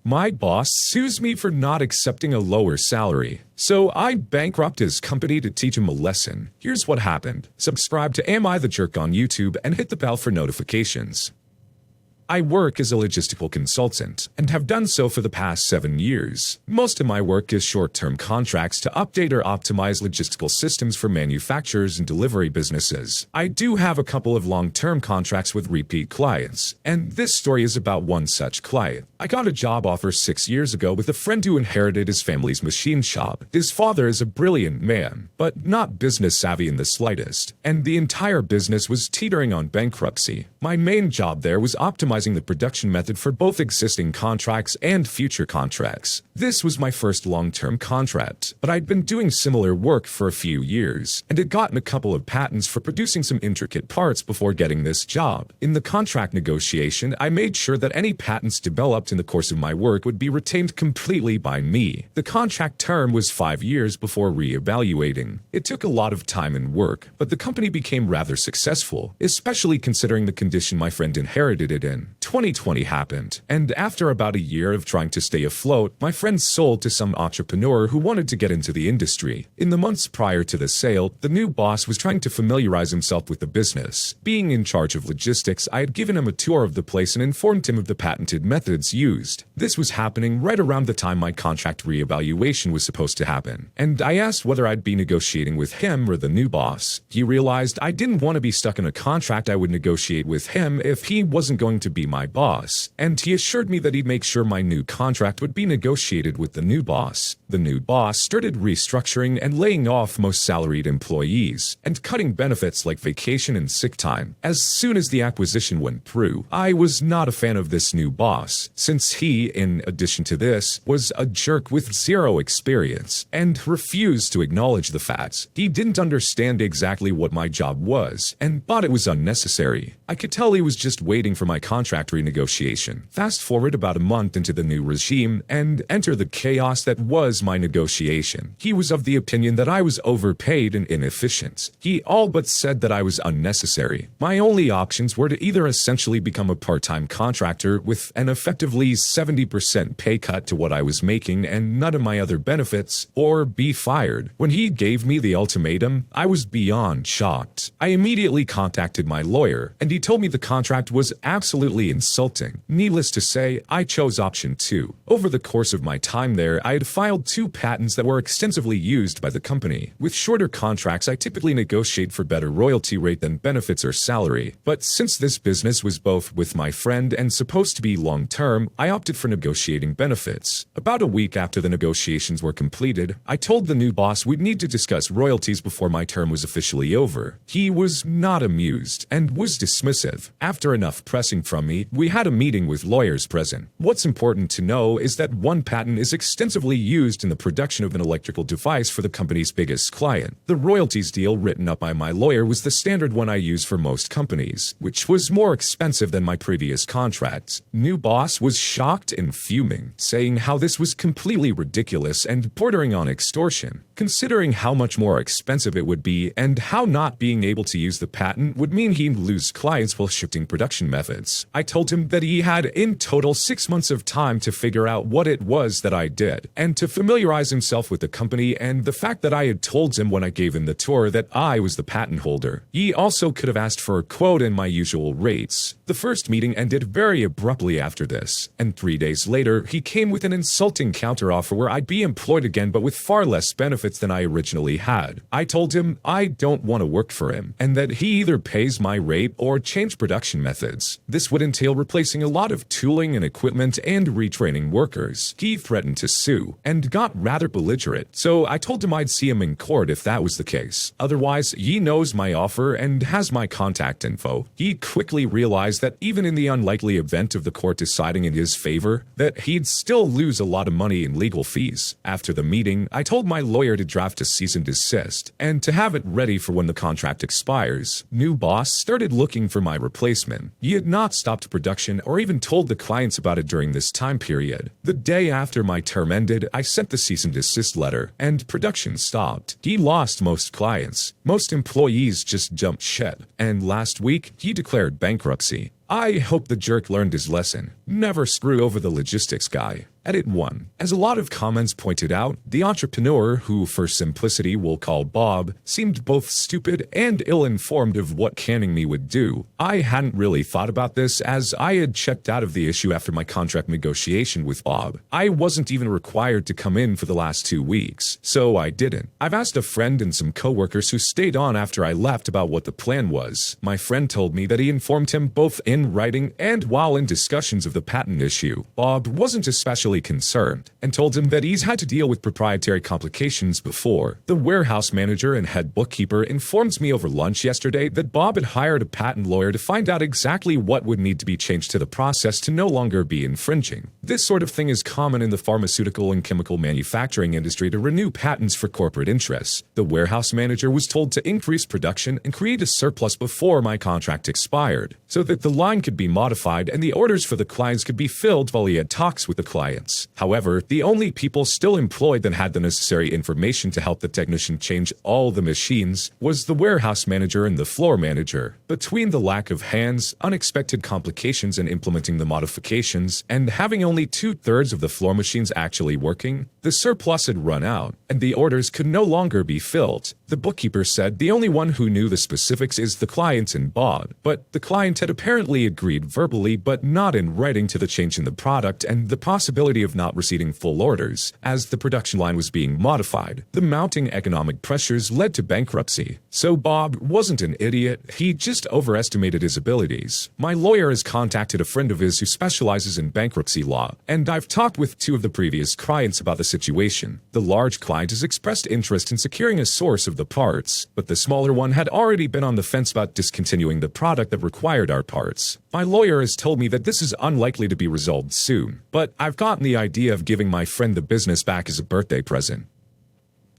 My boss sues me for not accepting a lower salary. So I bankrupt his company to teach him a lesson. Here's what happened. Subscribe to Am I the Jerk on YouTube and hit the bell for notifications. I work as a logistical consultant and have done so for the past 7 years. Most of my work is short-term contracts to update or optimize logistical systems for manufacturers and delivery businesses. I do have a couple of long-term contracts with repeat clients, and this story is about one such client. I got a job offer 6 years ago with a friend who inherited his family's machine shop. His father is a brilliant man, but not business savvy in the slightest, and the entire business was teetering on bankruptcy. My main job there was optimizing the production method for both existing contracts and future contracts. This was my first long-term contract, but I'd been doing similar work for a few years, and had gotten a couple of patents for producing some intricate parts before getting this job. In the contract negotiation, I made sure that any patents developed in the course of my work would be retained completely by me. The contract term was 5 years before re-evaluating. It took a lot of time and work, but the company became rather successful, especially considering the condition my friend inherited it in. 2020 happened, and after about a year of trying to stay afloat, my friend sold to some entrepreneur who wanted to get into the industry. In the months prior to the sale, the new boss was trying to familiarize himself with the business. Being in charge of logistics, I had given him a tour of the place and informed him of the patented methods used. This was happening right around the time my contract reevaluation was supposed to happen, and I asked whether I'd be negotiating with him or the new boss. He realized I didn't want to be stuck in a contract I would negotiate with him if he wasn't going to be my boss, and he assured me that he'd make sure my new contract would be negotiated with the new boss. The new boss started restructuring and laying off most salaried employees, and cutting benefits like vacation and sick time. As soon as the acquisition went through, I was not a fan of this new boss, since he, in addition to this, was a jerk with zero experience, and refused to acknowledge the facts. He didn't understand exactly what my job was, and thought it was unnecessary. I could tell he was just waiting for my contract renegotiation. Fast forward about a month into the new regime, and enter the chaos that was my negotiation. He was of the opinion that I was overpaid and inefficient. He all but said that I was unnecessary. My only options were to either essentially become a part-time contractor with an effectively 70% pay cut to what I was making and none of my other benefits, or be fired. When he gave me the ultimatum, I was beyond shocked. I immediately contacted my lawyer, and he told me the contract was absolutely insulting. Needless to say, I chose option 2. Over the course of my time there, I had filed 2 patents that were extensively used by the company. With shorter contracts, I typically negotiate for better royalty rate than benefits or salary. But since this business was both with my friend and supposed to be long-term, I opted for negotiating benefits. About a week after the negotiations were completed, I told the new boss we'd need to discuss royalties before my term was officially over. He was not amused and was dismissive. After enough pressing from me, we had a meeting with lawyers present. What's important to know is that one patent is extensively used in the production of an electrical device for the company's biggest client. The royalties deal written up by my lawyer was the standard one I use for most companies, which was more expensive than my previous contracts. New boss was shocked and fuming, saying how this was completely ridiculous and bordering on extortion, considering how much more expensive it would be and how not being able to use the patent would mean he'd lose clients while shifting production methods. I told him that he had in total 6 months of time to figure out what it was that I did, and to familiarize himself with the company and the fact that I had told him when I gave him the tour that I was the patent holder. He also could have asked for a quote in my usual rates. The first meeting ended very abruptly after this, and 3 days later, he came with an insulting counteroffer where I'd be employed again but with far less benefits than I originally had. I told him I don't want to work for him, and that he either pays my rate or change production methods. This would entail replacing a lot of tooling and equipment and retraining workers. He threatened to sue, and got rather belligerent, so I told him I'd see him in court if that was the case. Otherwise, he knows my offer and has my contact info. He quickly realized that even in the unlikely event of the court deciding in his favor, that he'd still lose a lot of money in legal fees. After the meeting, I told my lawyer to draft a cease and desist, and to have it ready for when the contract expires. New boss started looking for my replacement. He had not stopped production or even told the clients about it during this time period. The day after my term ended, I sent the cease and desist letter, and production stopped. He lost most clients. Most employees just jumped ship, and last week, he declared bankruptcy. I hope the jerk learned his lesson. Never screw over the logistics guy. Edit 1. As a lot of comments pointed out, the entrepreneur, who for simplicity we'll call Bob, seemed both stupid and ill-informed of what canning me would do. I hadn't really thought about this, as I had checked out of the issue after my contract negotiation with Bob. I wasn't even required to come in for the last 2 weeks, so I didn't. I've asked a friend and some coworkers who stayed on after I left about what the plan was. My friend told me that he informed him both in writing and while in discussions of the patent issue. Bob wasn't especially concerned and told him that he's had to deal with proprietary complications before. The warehouse manager and head bookkeeper informed me over lunch yesterday that Bob had hired a patent lawyer to find out exactly what would need to be changed to the process to no longer be infringing. This sort of thing is common in the pharmaceutical and chemical manufacturing industry to renew patents for corporate interests. The warehouse manager was told to increase production and create a surplus before my contract expired, so that the line could be modified and the orders for the clients could be filled while he had talks with the clients. However, the only people still employed that had the necessary information to help the technician change all the machines was the warehouse manager and the floor manager. Between the lack of hands, unexpected complications in implementing the modifications, and having only 2/3 of the floor machines actually working, the surplus had run out, and the orders could no longer be filled. The bookkeeper said the only one who knew the specifics is the client and Bob, but the client had apparently agreed verbally but not in writing to the change in the product and the possibility of not receiving full orders, as the production line was being modified. The mounting economic pressures led to bankruptcy. So Bob wasn't an idiot, he just overestimated his abilities. My lawyer has contacted a friend of his who specializes in bankruptcy law, and I've talked with 2 of the previous clients about the situation. The large client has expressed interest in securing a source of the parts, but the smaller one had already been on the fence about discontinuing the product that required our parts. My lawyer has told me that this is unlikely to be resolved soon, but I've gotten the idea of giving my friend the business back as a birthday present.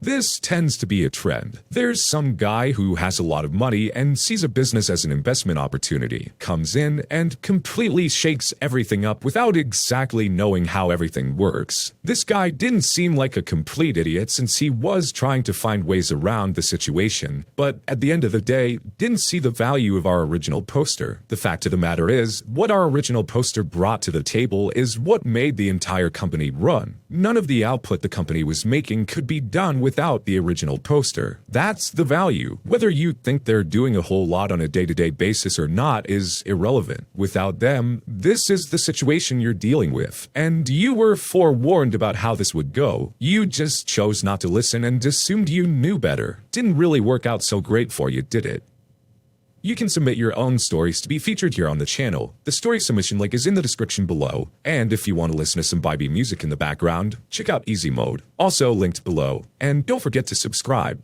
This tends to be a trend. There's some guy who has a lot of money and sees a business as an investment opportunity, comes in and completely shakes everything up without exactly knowing how everything works. This guy didn't seem like a complete idiot since he was trying to find ways around the situation, but at the end of the day, didn't see the value of our original poster. The fact of the matter is, what our original poster brought to the table is what made the entire company run. None of the output the company was making could be done without the original poster. That's the value. Whether you think they're doing a whole lot on a day-to-day basis or not is irrelevant. Without them, this is the situation you're dealing with. And you were forewarned about how this would go. You just chose not to listen and assumed you knew better. Didn't really work out so great for you, did it? You can submit your own stories to be featured here on the channel. The story submission link is in the description below, and if you want to listen to some Biby music in the background, check out Easy Mode, also linked below, and don't forget to subscribe.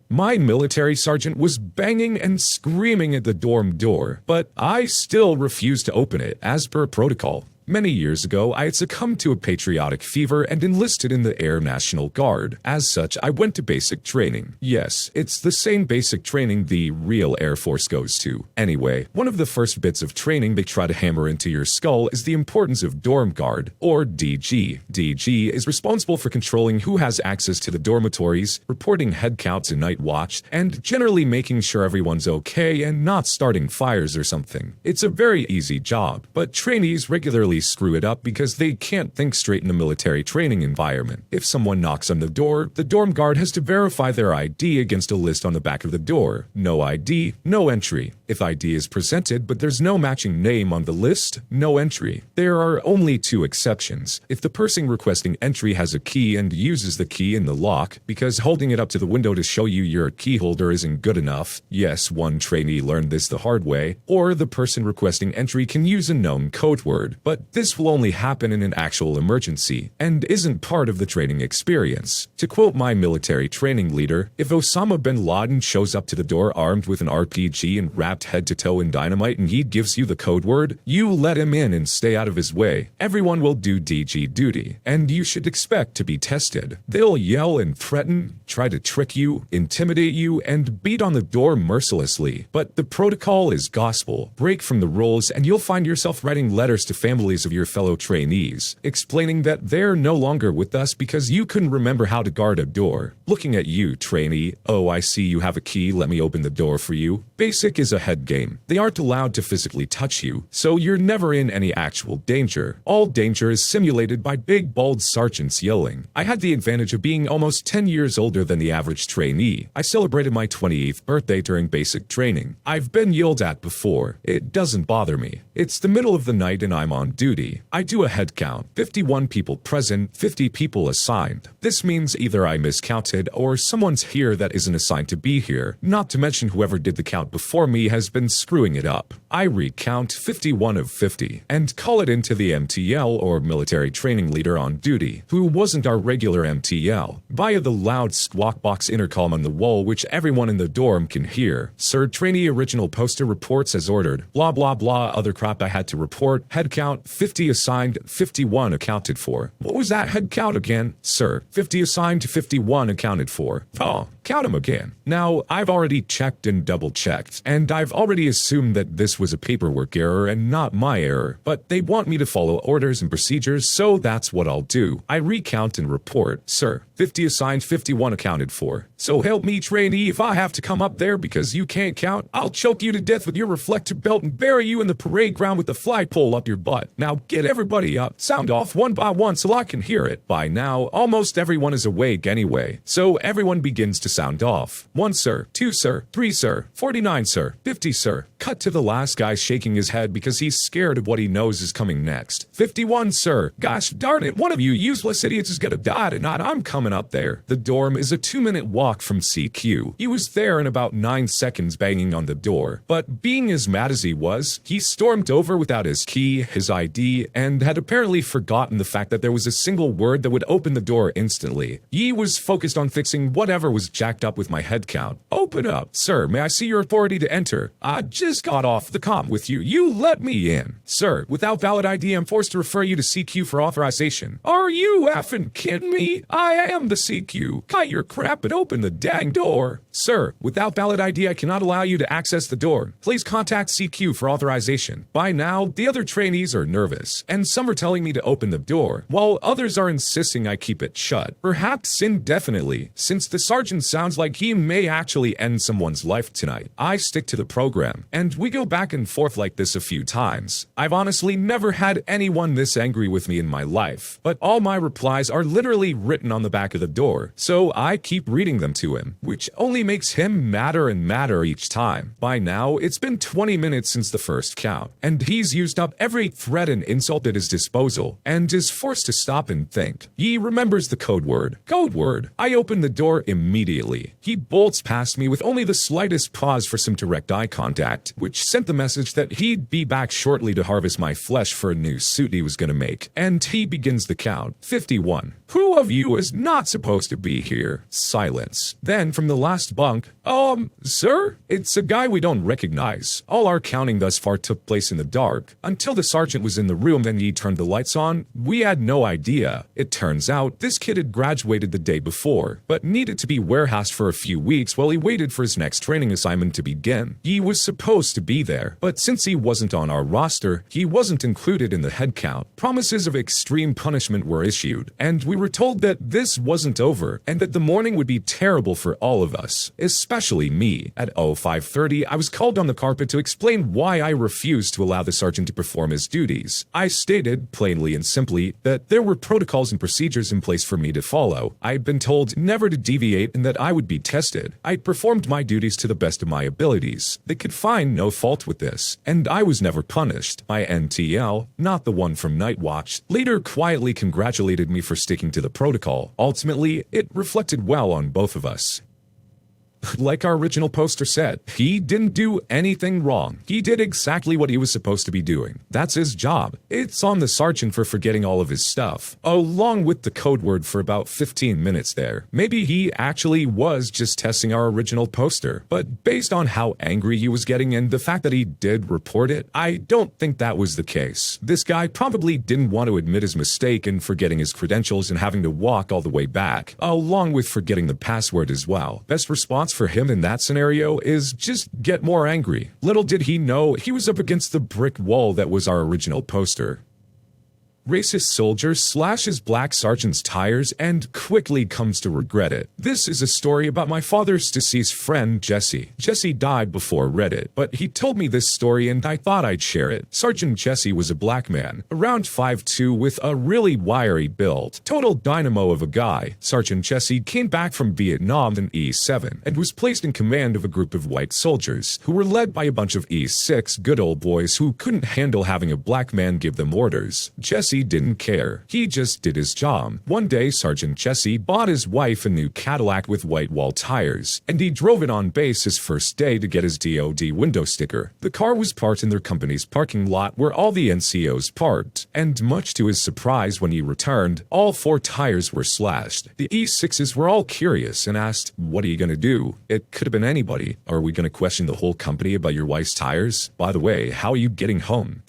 My military sergeant was banging and screaming at the dorm door, but I still refused to open it, as per protocol. Many years ago, I had succumbed to a patriotic fever and enlisted in the Air National Guard. As such, I went to basic training. Yes, it's the same basic training the real Air Force goes to. Anyway, one of the first bits of training they try to hammer into your skull is the importance of dorm guard, or DG. DG is responsible for controlling who has access to the dormitories, reporting head counts and night watch, and generally making sure everyone's okay and not starting fires or something. It's a very easy job, but trainees regularly screw it up because they can't think straight in a military training environment. If someone knocks on the dorm guard has to verify their ID against a list on the back of the door. No ID, no entry. If ID is presented but there's no matching name on the list, no entry. There are only 2 exceptions. If the person requesting entry has a key and uses the key in the lock, because holding it up to the window to show you your key holder isn't good enough. Yes, one trainee learned this the hard way. Or the person requesting entry can use a known code word, but this will only happen in an actual emergency, and isn't part of the training experience. To quote my military training leader, if Osama bin Laden shows up to the door armed with an RPG and wrapped head to toe in dynamite and he gives you the code word, you let him in and stay out of his way. Everyone will do DG duty, and you should expect to be tested. They'll yell and threaten, try to trick you, intimidate you, and beat on the door mercilessly. But the protocol is gospel. Break from the rules and you'll find yourself writing letters to families stories of your fellow trainees, explaining that they're no longer with us because you couldn't remember how to guard a door. Looking at you, trainee. Oh, I see you have a key, let me open the door for you. Basic is a head game. They aren't allowed to physically touch you, so you're never in any actual danger. All danger is simulated by big bald sergeants yelling. I had the advantage of being almost 10 years older than the average trainee. I celebrated my 28th birthday during basic training. I've been yelled at before. It doesn't bother me. It's the middle of the night and I'm on duty. I do a head count. 51 people present, 50 people assigned. This means either I miscounted or someone's here that isn't assigned to be here. Not to mention whoever did the count before me has been screwing it up. I recount 51 of 50 and call it into the MTL or military training leader on duty, who wasn't our regular MTL, via the loud squawk box intercom on the wall which everyone in the dorm can hear. Sir, trainee original poster reports as ordered. Blah blah blah other crap I had to report. Head count 50 assigned, 51 accounted for. What was that head count again? Sir, 50 assigned to 51 accounted for. Oh, count them again. Now, I've already checked and double-checked, and I've already assumed that this was a paperwork error and not my error, but they want me to follow orders and procedures, so that's what I'll do. I recount and report. Sir, 50 assigned, 51 accounted for. So help me, trainee, if I have to come up there because you can't count, I'll choke you to death with your reflector belt and bury you in the parade ground with the flagpole up your butt. Now get everybody up, sound off one by one so I can hear it. By now, almost everyone is awake anyway, so everyone begins to sound off. 1 sir, 2 sir, 3 sir, 49 sir, 50 sir. Cut to the last guy shaking his head because he's scared of what he knows is coming next. 51 sir. Gosh darn it, one of you useless idiots is gonna die tonight. I'm coming up there. The dorm is a 2-minute walk from CQ. He was there in about 9 seconds banging on the door, but being as mad as he was, he stormed over without his key, his ID, and had apparently forgotten the fact that there was a single word that would open the door instantly. He was focused on fixing whatever was jacked up with my head count. Open up. Sir, may I see your authority to enter? I just got off the comm with you. You let me in. Sir, without valid ID, I'm forced to refer you to CQ for authorization. Are you effing kidding me? I am the CQ. Cut your crap and open the dang door. Sir, without valid ID, I cannot allow you to access the door. Please contact CQ for authorization. By now, the other trainees are nervous, and some are telling me to open the door, while others are insisting I keep it shut. Perhaps indefinitely, since the sergeant sounds like he may actually end someone's life tonight. I stick to the program, and we go back and forth like this a few times. I've honestly never had anyone this angry with me in my life, but all my replies are literally written on the back of the door, so I keep reading them to him, which only makes him madder and madder each time. By now, it's been 20 minutes since the first count, and he's used up every threat and insult at his disposal, and is forced to stop and think. He remembers the code word. Code word. I open the door immediately. He bolts past me with only the slightest pause for some direct eye contact, which sent the message that he'd be back shortly to harvest my flesh for a new suit he was gonna make, and he begins the count. 51. Who of you is not supposed to be here? Silence. Then from the last bunk, sir? It's a guy we don't recognize. All our counting thus far took place in the dark. Until the sergeant was in the room, then he turned the lights on. We had no idea. It turns out, this kid had graduated the day before, but needed to be warehoused for a few weeks while he waited for his next training assignment to begin. He was supposed to be there, but since he wasn't on our roster, he wasn't included in the head count. Promises of extreme punishment were issued, and we were told that this wasn't over, and that the morning would be terrible for all of us, especially me. At 05:30, I was called on the carpet to explain why I refused to allow the sergeant to perform his duties. I stated, plainly and simply, that there were protocols and procedures in place for me to follow. I'd been told never to deviate and that I would be tested. I'd performed my duties to the best of my abilities. They could find no fault with this, and I was never punished. My NTL, not the one from Night Watch, later quietly congratulated me for sticking to the protocol. Ultimately, it reflected well on both of us. Like our original poster said, he didn't do anything wrong. He did exactly what he was supposed to be doing. That's his job. It's on the sergeant for forgetting all of his stuff, along with the code word for about 15 minutes there. Maybe he actually was just testing our original poster, but based on how angry he was getting and the fact that he did report it, I don't think that was the case. This guy probably didn't want to admit his mistake in forgetting his credentials and having to walk all the way back, along with forgetting the password as well. Best response for him in that scenario is just get more angry. Little did he know he was up against the brick wall that was our original poster. Racist soldier slashes black sergeant's tires and quickly comes to regret it. This is a story about my father's deceased friend, Jesse. Jesse died before Reddit, but he told me this story and I thought I'd share it. Sergeant Jesse was a black man, around 5'2", with a really wiry build. Total dynamo of a guy. Sergeant Jesse came back from Vietnam in E7 and was placed in command of a group of white soldiers who were led by a bunch of E6 good old boys who couldn't handle having a black man give them orders. Jesse didn't care. He just did his job. One day, Sergeant Jesse bought his wife a new Cadillac with white wall tires, and he drove it on base his first day to get his DOD window sticker. The car was parked in their company's parking lot where all the NCOs parked, and much to his surprise when he returned, all 4 tires were slashed. The E6s were all curious and asked, "What are you gonna do? It could have been anybody. Are we gonna question the whole company about your wife's tires? By the way, how are you getting home?"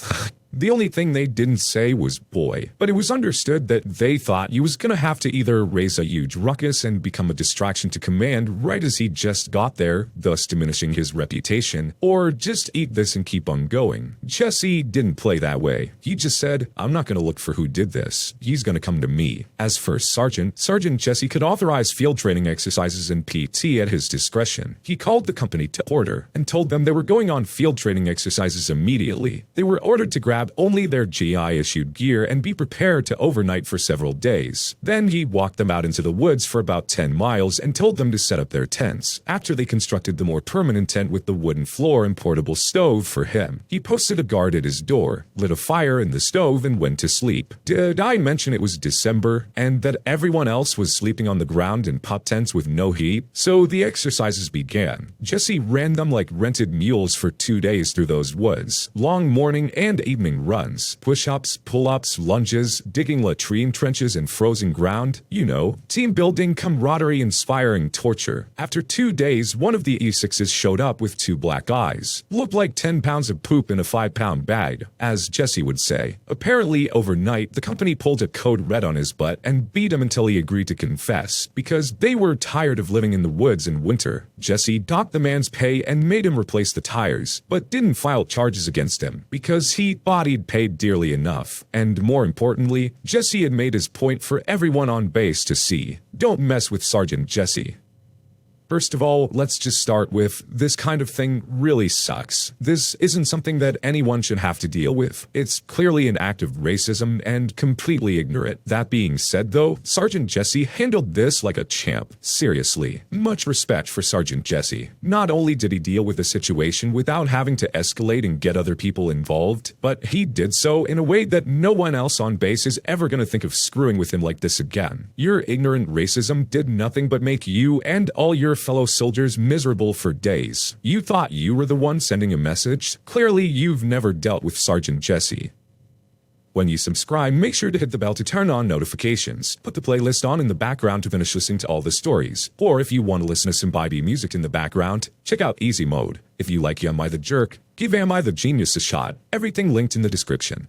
The only thing they didn't say was boy, but it was understood that they thought he was gonna have to either raise a huge ruckus and become a distraction to command right as he just got there, thus diminishing his reputation, or just eat this and keep on going. Jesse didn't play that way. He just said, "I'm not gonna look for who did this. He's gonna come to me." As first sergeant, Sergeant Jesse could authorize field training exercises and PT at his discretion. He called the company to order and told them they were going on field training exercises immediately. They were ordered to grab only their GI-issued gear and be prepared to overnight for several days. Then he walked them out into the woods for about 10 miles and told them to set up their tents. After they constructed the more permanent tent with the wooden floor and portable stove for him, he posted a guard at his door, lit a fire in the stove, and went to sleep. Did I mention it was December and that everyone else was sleeping on the ground in pop tents with no heat? So the exercises began. Jesse ran them like rented mules for 2 days through those woods. Long morning and evening runs, push-ups, pull-ups, lunges, digging latrine trenches in frozen ground, you know, team building, camaraderie, inspiring torture. After 2 days, one of the E6s showed up with 2 black eyes. Looked like 10 pounds of poop in a 5-pound bag, as Jesse would say. Apparently, overnight, the company pulled a code red on his butt and beat him until he agreed to confess, because they were tired of living in the woods in winter. Jesse docked the man's pay and made him replace the tires, but didn't file charges against him, because he thought he'd paid dearly enough. And more importantly, Jesse had made his point for everyone on base to see. Don't mess with Sergeant Jesse. First of all, let's just start with, this kind of thing really sucks. This isn't something that anyone should have to deal with. It's clearly an act of racism and completely ignorant. That being said though, Sergeant Jesse handled this like a champ. Seriously, much respect for Sergeant Jesse. Not only did he deal with the situation without having to escalate and get other people involved, but he did so in a way that no one else on base is ever gonna think of screwing with him like this again. Your ignorant racism did nothing but make you and all your fellow soldiers miserable for days. You thought you were the one sending a message? Clearly, you've never dealt with Sergeant Jesse. When you subscribe, make sure to hit the bell to turn on notifications. Put the playlist on in the background to finish listening to all the stories. Or if you want to listen to some vibey music in the background, check out Easy Mode. If you like Am I the Jerk, give Am I the Genius a shot. Everything linked in the description.